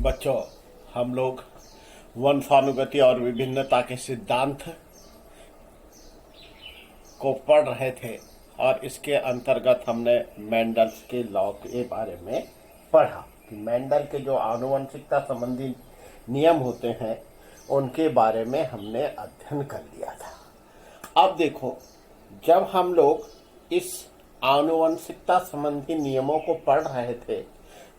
बच्चों, हम लोग वंशानुगति और विभिन्नता के सिद्धांत को पढ़ रहे थे और इसके अंतर्गत हमने मेंडल के लॉ के बारे में पढ़ा कि मेंडल के जो आनुवंशिकता संबंधी नियम होते हैं उनके बारे में हमने अध्ययन कर लिया था। अब देखो, जब हम लोग इस आनुवंशिकता संबंधी नियमों को पढ़ रहे थे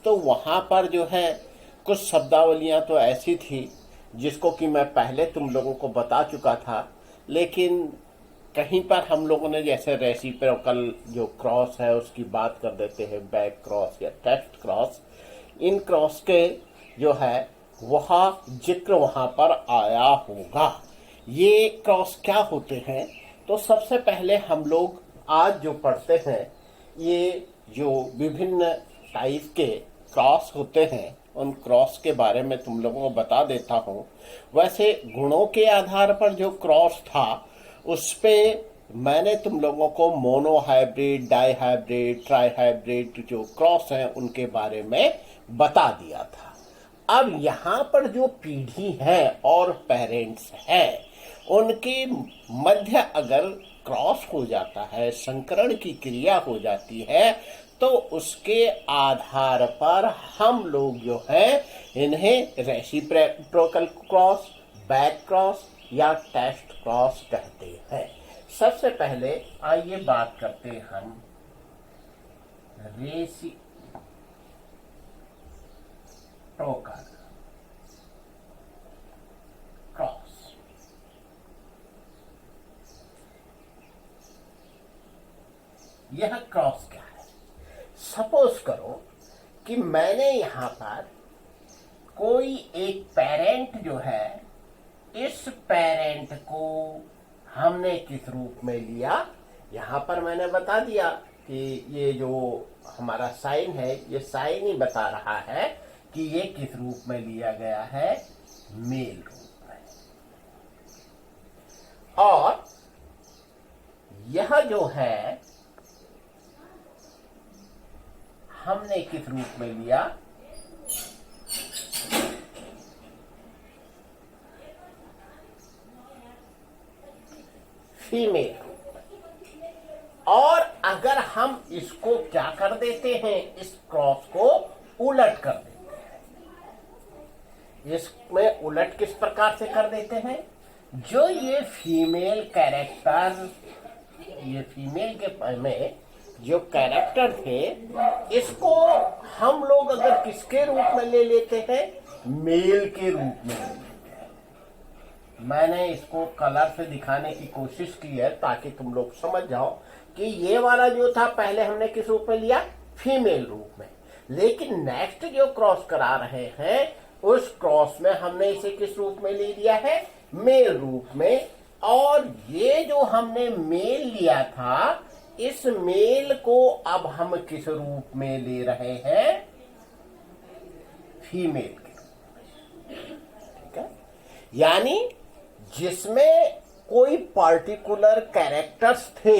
तो वहां पर जो है कुछ शब्दावलियां तो ऐसी थी जिसको कि मैं पहले तुम लोगों को बता चुका था, लेकिन कहीं पर हम लोगों ने जैसे रेसिप्रोकल जो क्रॉस है उसकी बात कर देते हैं, बैक क्रॉस या टेस्ट क्रॉस। इन क्रॉस के जो है वह जिक्र वहां पर आया होगा। ये क्रॉस क्या होते हैं? तो सबसे पहले हम लोग आज जो पढ़ते हैं, ये जो विभिन्न टाइप के क्रॉस होते हैं उन क्रॉस के बारे में तुम लोगों को बता देता हूँ। वैसे गुणों के आधार पर जो क्रॉस था उस पे मैंने तुम लोगों को monohybrid, dihybrid, trihybrid जो क्रॉस हैं उनके बारे में बता दिया था। अब यहाँ पर जो पीढ़ी है और पेरेंट्स है उनके मध्य अगर क्रॉस हो जाता है, संकरण की क्रिया हो जाती है, तो उसके आधार पर हम लोग जो है इन्हें रेसिप्रोकल क्रॉस, बैक क्रॉस या टेस्ट क्रॉस कहते हैं। सबसे पहले आइए बात करते हैं हम रेसिप्रोकल क्रॉस। यह क्रॉस क्या है? सपोज करो कि मैंने यहां पर कोई एक पेरेंट जो है, इस पेरेंट को हमने किस रूप में लिया। यहां पर मैंने बता दिया कि ये जो हमारा साइन है, ये साइन ही बता रहा है कि ये किस रूप में लिया गया है, मेल रूप में। और यह जो है हमने किस रूप में लिया, फीमेल रूप में। और अगर हम इसको क्या कर देते हैं, इस क्रॉस को उलट कर देते हैं। इसमें उलट किस प्रकार से कर देते हैं? जो ये फीमेल कैरेक्टर, ये फीमेल के में जो कैरेक्टर थे, इसको हम लोग अगर किसके रूप में ले लेते हैं, मेल के रूप में ले लेते हैं। मैंने इसको कलर से दिखाने की कोशिश की है ताकि तुम लोग समझ जाओ कि ये वाला जो था पहले हमने किस रूप में लिया, फीमेल रूप में। लेकिन नेक्स्ट जो क्रॉस करा रहे हैं उस क्रॉस में हमने इसे किस रूप में ले लिया है, मेल रूप में। और ये जो हमने मेल लिया था, इस मेल को अब हम किस रूप में ले रहे हैं, फीमेल के रूप में। ठीक है? यानी जिसमें कोई पार्टिकुलर कैरेक्टर्स थे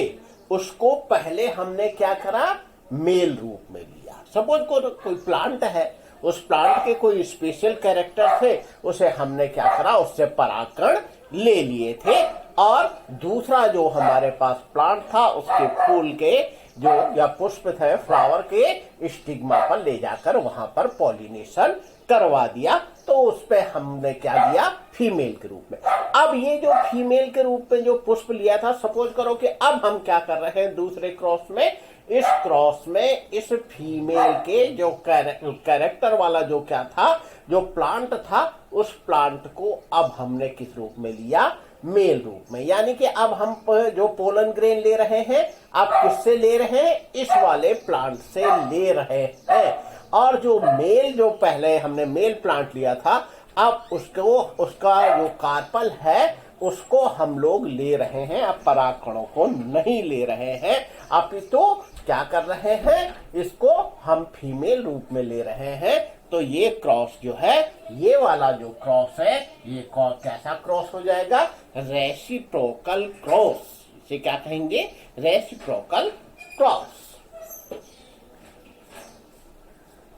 उसको पहले हमने क्या करा, मेल रूप में लिया। सपोज कोई प्लांट है, उस प्लांट के कोई स्पेशल कैरेक्टर थे, उसे हमने क्या करा, उससे परागकण ले लिए थे। और दूसरा जो हमारे पास प्लांट था उसके फूल के जो या पुष्प थे, फ्लावर के स्टिग्मा पर ले जाकर वहां पर पॉलिनेशन करवा दिया, तो उस पे हमने क्या दिया, फीमेल के रूप में। अब ये जो फीमेल के रूप में जो पुष्प लिया था, सपोज करो कि अब हम क्या कर रहे हैं दूसरे क्रॉस में, इस क्रॉस में इस फीमेल के जो कैरेक्टर वाला जो क्या था, जो प्लांट था, उस प्लांट को अब हमने किस रूप में लिया, मेल रूप में। यानी कि अब हम जो पोलन ग्रेन ले रहे हैं, आप किससे ले रहे हैं, इस वाले प्लांट से ले रहे हैं। और जो मेल, जो पहले हमने मेल प्लांट लिया था, अब उसको, उसका जो कार्पल है उसको हम लोग ले रहे हैं, अब परागकणों को नहीं ले रहे हैं, अपितु क्या कर रहे हैं, इसको हम फीमेल रूप में ले रहे हैं। तो ये क्रॉस जो है, ये वाला जो क्रॉस है, ये कैसा क्रॉस हो जाएगा, रेसिप्रोकल क्रॉस। इसे क्या कहेंगे, रेसिप्रोकल क्रॉस।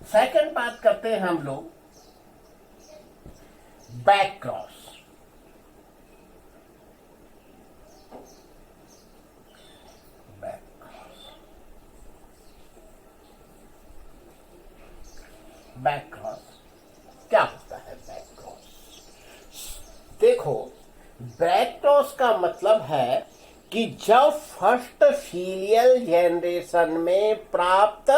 सेकंड बात करते हैं हम लोग back cross, back cross, back cross क्या होता है? बैक क्रॉस, देखो बैक क्रॉस का मतलब है कि जब फर्स्ट फीलियल जनरेशन में प्राप्त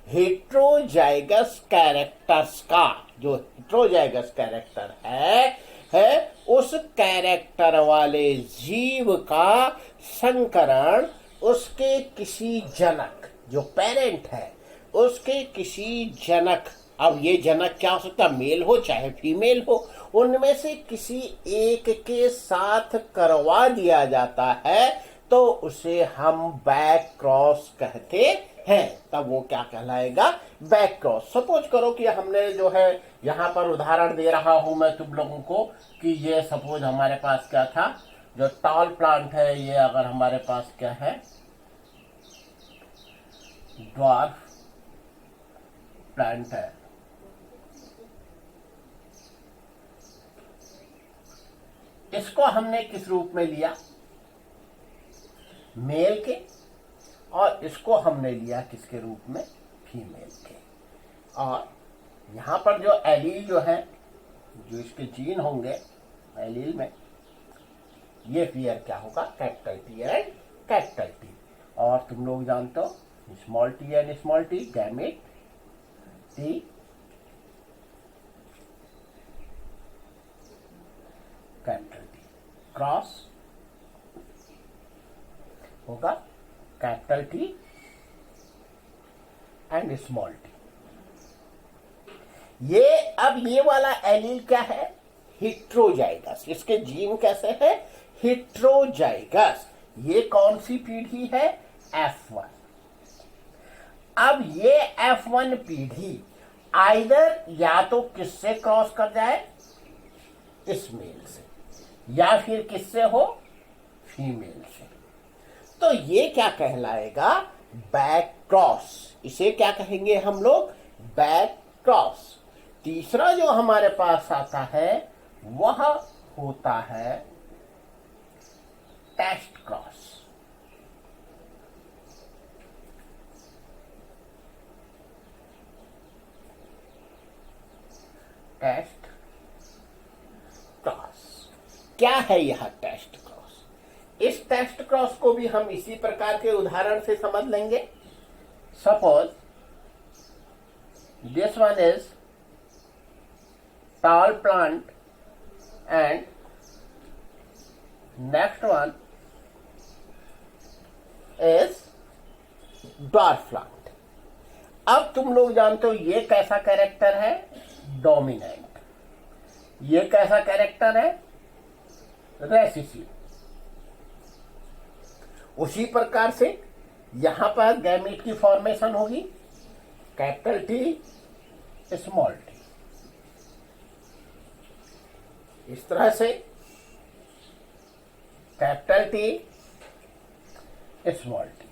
हेट्रोजाइगस कैरेक्टर्स का, जो हेट्रोजाइगस कैरेक्टर है उस कैरेक्टर वाले जीव का संकरण उसके किसी जनक, जो पेरेंट है उसके किसी जनक, अब ये जनक क्या हो सकता है? मेल हो चाहे फीमेल हो, उनमें से किसी एक के साथ करवा दिया जाता है तो उसे हम बैक क्रॉस कहते हैं। तब वो क्या कहलाएगा? Back cross. सपोज करो कि हमने जो है यहाँ पर उदाहरण दे रहा हूं मैं तुम लोगों को कि ये सपोज हमारे पास क्या था, जो टॉल प्लांट है, ये अगर हमारे पास क्या है, ड्वार्फ प्लांट है, इसको हमने किस रूप में लिया? मेल के, और इसको हमने लिया किसके रूप में? फीमेल के। और यहां पर जो एलील जो है, जो इसके जीन होंगे एलील में, ये पेयर क्या होगा? Capital T and capital T. और तुम लोग जानते हो small T and small T, gamete T, capital T. Cross होगा capital T and small T. ये अब ये वाला एलील क्या है? हेट्रोजाइगस। इसके जीन कैसे है? हेट्रोजाइगस। ये कौन सी पीढ़ी है? F1। अब ये F1 पीढ़ी आइदर या तो किससे क्रॉस कर जाए? इस मेल से, या फिर किससे हो? फीमेल से। तो ये क्या कहलाएगा? Back cross. इसे क्या कहेंगे हम लोग? Back cross. तीसरा जो हमारे पास आता है वह होता है टेस्ट क्रॉस। टेस्ट क्रॉस क्या है? यह टेस्ट क्रॉस, इस टेस्ट क्रॉस को भी हम इसी प्रकार के उदाहरण से समझ लेंगे। Suppose this one is tall plant and next one is dwarf plant। अब तुम लोग जानते हो ये कैसा कैरेक्टर है? डोमिनेंट। ये कैसा कैरेक्टर है? रेसिसिव। उसी प्रकार से यहां पर गैमेट की फॉर्मेशन होगी कैपिटल टी स्मॉल टी। इस तरह से कैपिटल टी स्मॉल टी।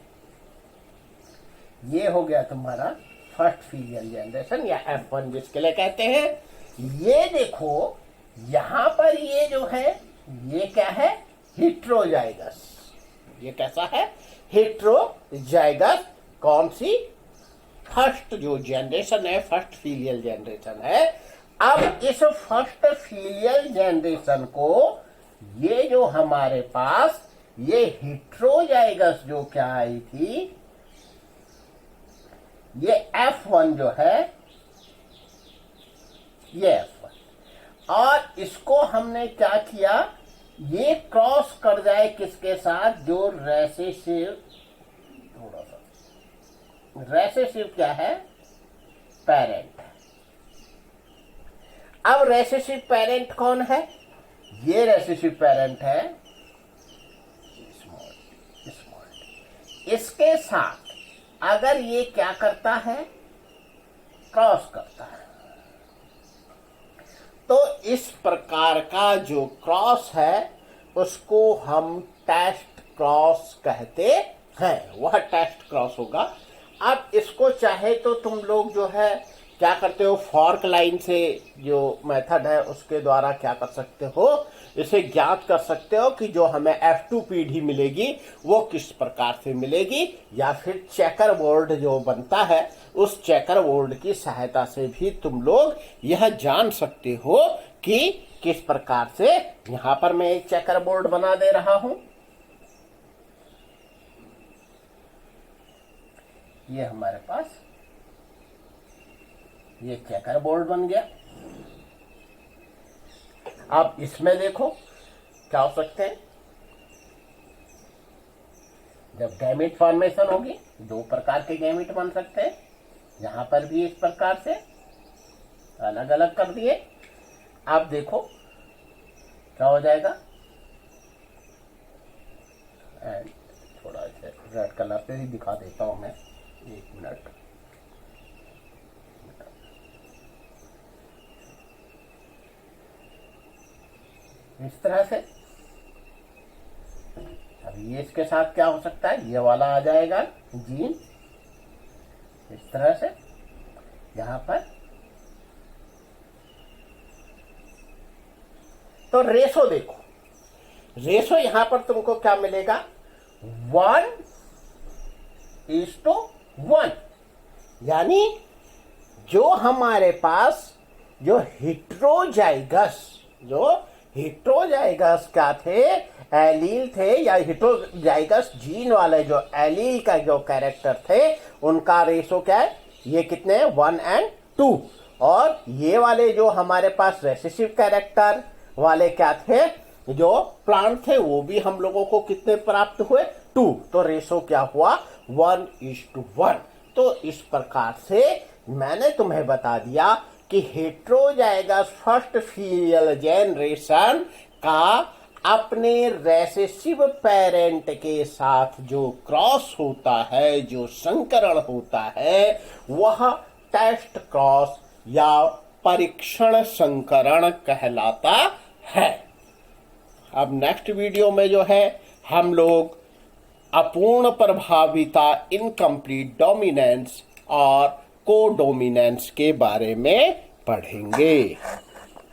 ये हो गया तुम्हारा फर्स्ट फीलियल जनरेशन या F1 जिसके लिए कहते हैं। ये देखो यहां पर ये जो है ये क्या है? हेट्रोजाइगस। ये कैसा है? हेट्रोजाइगस। कौन सी? फर्स्ट जो जनरेशन है, फर्स्ट फीलियल जनरेशन है। अब इस फर्स्ट फीलियल जनरेशन को ये जो हमारे पास ये हेट्रोजाइगस जो क्या आई थी, ये F1 जो है, ये F1, और इसको हमने क्या किया? ये क्रॉस कर जाए किसके साथ? जो रेसेसिव, थोड़ा सा रेसेसिव क्या है? पेरेंट। अब रेसेसिव पेरेंट कौन है? ये रेसेसिव पेरेंट है स्मॉल। इसके साथ अगर ये क्या करता है? क्रॉस करता है। तो इस प्रकार का जो क्रॉस है उसको हम टेस्ट क्रॉस कहते हैं। वह टेस्ट क्रॉस होगा। अब इसको चाहे तो तुम लोग जो है क्या करते हो, फॉर्क लाइन से जो मेथड है उसके द्वारा क्या कर सकते हो, इसे ज्ञात कर सकते हो कि जो हमें F2 पीढ़ी मिलेगी वो किस प्रकार से मिलेगी, या फिर चेकर बोर्ड जो बनता है उस चेकर बोर्ड की सहायता से भी तुम लोग यह जान सकते हो कि किस प्रकार से। यहां पर मैं एक चेकर बोर्ड बना दे रहा हूं, ये हमारे पास ये चेकर बोर्ड बन गया। अब इसमें देखो क्या हो सकते हैं, जब गैमेट फॉर्मेशन होगी दो प्रकार के गैमेट बन सकते हैं। यहां पर भी इस प्रकार से अलग अलग कर दिए। आप देखो क्या हो जाएगा, एंड थोड़ा इसे रेड कलर से ही दिखा देता हूं मैं, एक मिनट। इस तरह से अब ये इसके साथ क्या हो सकता है, ये वाला आ जाएगा जीन इस तरह से। यहां पर तो रेशो देखो, रेशो यहां पर तुमको क्या मिलेगा, 1:1, यानी जो हमारे पास जो हिट्रोजाइगस क्या थे, एलील थे, या हिट्रोजाइगस जीन वाले जो एलील का जो कैरेक्टर थे उनका रेशो क्या है, ये कितने हैं, 1 और 2। और ये वाले जो हमारे पास रेसेसिव कैरेक्टर वाले क्या थे, जो प्लांट थे, वो भी हम लोगों को कितने प्राप्त हुए, 2। तो रेशो क्या हुआ, 1:1। तो इस प्रकार से मैंने तुम्हें बता दिया कि हेट्रोजाइगस फर्स्ट फीलियल जनरेशन का अपने रेसेसिव पेरेंट के साथ जो क्रॉस होता है, जो संकरण होता है, वह टेस्ट क्रॉस या परीक्षण संकरण कहलाता है। अब नेक्स्ट वीडियो में जो है हम लोग अपूर्ण प्रभाविता, इनकम्प्लीट डोमिनेंस और कोडोमिनेंस के बारे में पढ़ेंगे।